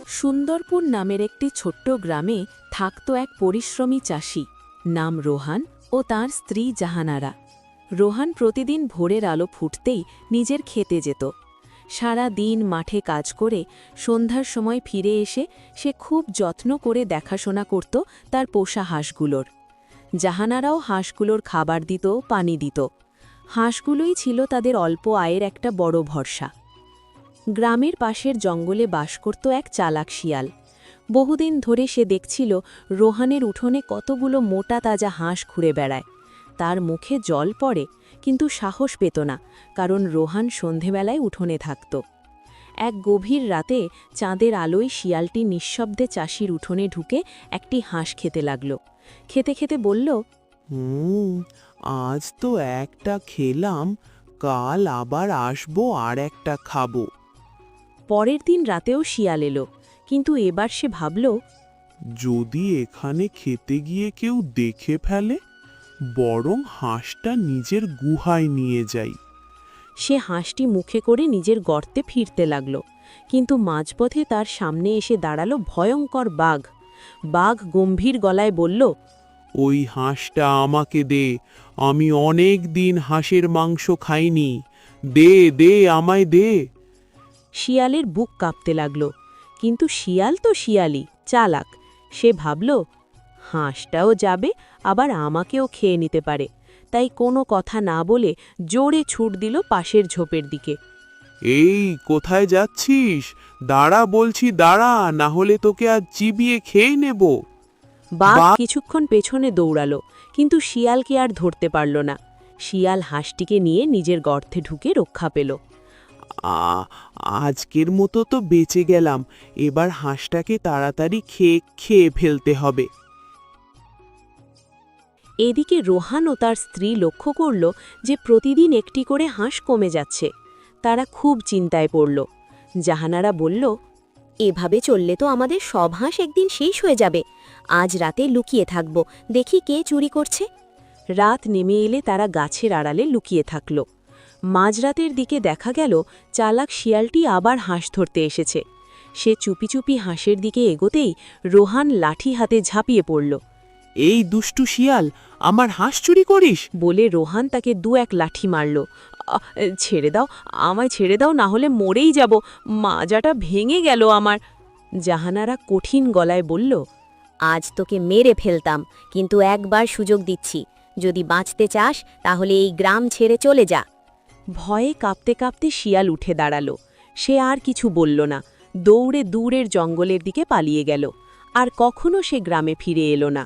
সুন্দরপুর নামের একটি ছোট্ট গ্রামে থাকত এক পরিশ্রমী চাষি, নাম রোহান ও তার স্ত্রী জাহানারা। রোহান প্রতিদিন ভোরের আলো ফুটতেই নিজের খেতে যেত। সারা দিন মাঠে কাজ করে সন্ধ্যার সময় ফিরে এসে সে খুব যত্ন করে দেখাশোনা করত তার পোষা হাঁসগুলোর। জাহানারাও হাঁসগুলোর খাবার দিত, পানি দিত। হাঁসগুলোই ছিল তাদের অল্প আয়ের একটা বড় ভরসা। গ্রামের পাশের জঙ্গলে বাস করত এক চালাক শিয়াল। বহুদিন ধরে সে দেখছিল রোহানের উঠোনে কতগুলো মোটা তাজা হাঁস ঘুরে বেড়ায়। তার মুখে জল পড়ে, কিন্তু সাহস পেত না, কারণ রোহান সন্ধেবেলায় উঠোনে থাকত। এক গভীর রাতে চাঁদের আলোয় শিয়ালটি নিঃশব্দে চাষির উঠোনে ঢুকে একটি হাঁস খেতে লাগল। খেতে খেতে বলল, আজ তো একটা খেলাম, কাল আবার আসবো আর একটা খাবো। পরের দিন রাতেও শিয়াল এলো, কিন্তু এবার সে ভাবল, যদি এখানে খেতে গিয়ে কেউ দেখে ফেলে, বরং হাঁসটা নিজের গুহায় নিয়ে যাই। সে হাঁসটি মুখে করে নিজের গর্তে ফিরতে লাগল, কিন্তু মাঝপথে তার সামনে এসে দাঁড়ালো ভয়ঙ্কর বাঘ। বাঘ গম্ভীর গলায় বলল, ওই হাঁসটা আমাকে দে, আমি অনেক দিন হাঁসের মাংস খাইনি, দে দে আমায় দে। শিয়ালের বুক কাঁপতে লাগল, কিন্তু শিয়াল তো শিয়ালই, চালাক। সে ভাবল, হাঁসটাও যাবে, আবার আমাকেও খেয়ে নিতে পারে। তাই কোনো কথা না বলে জোরে ছুট দিল পাশের ঝোপের দিকে। এই কোথায় যাচ্ছিস? দাঁড়া বলছি, দাঁড়া, না হলে তোকে আজ চিবিয়ে খেয়ে নেব। বাঘ কিছুক্ষণ পেছনে দৌড়ালো, কিন্তু শিয়ালকে আর ধরতে পারল না। শিয়াল হাঁসটিকে নিয়ে নিজের গর্তে ঢুকে রক্ষা পেল। আজকের মতো তো বেঁচে গেলাম, এবার হাঁসটাকে তাড়াতাড়ি খেয়ে ফেলতে হবে। এদিকে রোহান ও তার স্ত্রী লক্ষ্য করল যে প্রতিদিন একটি করে হাঁস কমে যাচ্ছে। তারা খুব চিন্তায় পড়ল। জাহানারা বলল, এভাবে চললে তো আমাদের সব হাঁস একদিন শেষ হয়ে যাবে। আজ রাতে লুকিয়ে থাকব, দেখি কে চুরি করছে। রাত নেমে এলে তারা গাছের আড়ালে লুকিয়ে থাকল। মাঝরাতের দিকে দেখা গেল চালাক শিয়ালটি আবার হাঁস ধরতে এসেছে। সে চুপি চুপি হাঁসের দিকে এগোতেই রোহান লাঠি হাতে ঝাঁপিয়ে পড়ল। এই দুষ্টু শিয়াল, আমার হাঁস চুরি করিস? বলে রোহান তাকে এক লাঠি মারল। ছেড়ে দাও, আমায় ছেড়ে দাও, না হলে মরেই যাব, মাজাটা ভেঙে গেল আমার। জাহানারা কঠিন গলায় বলল, আজ তোকে মেরে ফেলতাম, কিন্তু একবার সুযোগ দিচ্ছি, যদি বাঁচতে চাস তাহলে এই গ্রাম ছেড়ে চলে যা। ভয়ে কাঁপতে কাঁপতে শিয়াল উঠে দাঁড়াল। সে আর কিছু বলল না, দৌড়ে দূরের জঙ্গলের দিকে পালিয়ে গেল। আর কখনো সে গ্রামে ফিরে এলো না।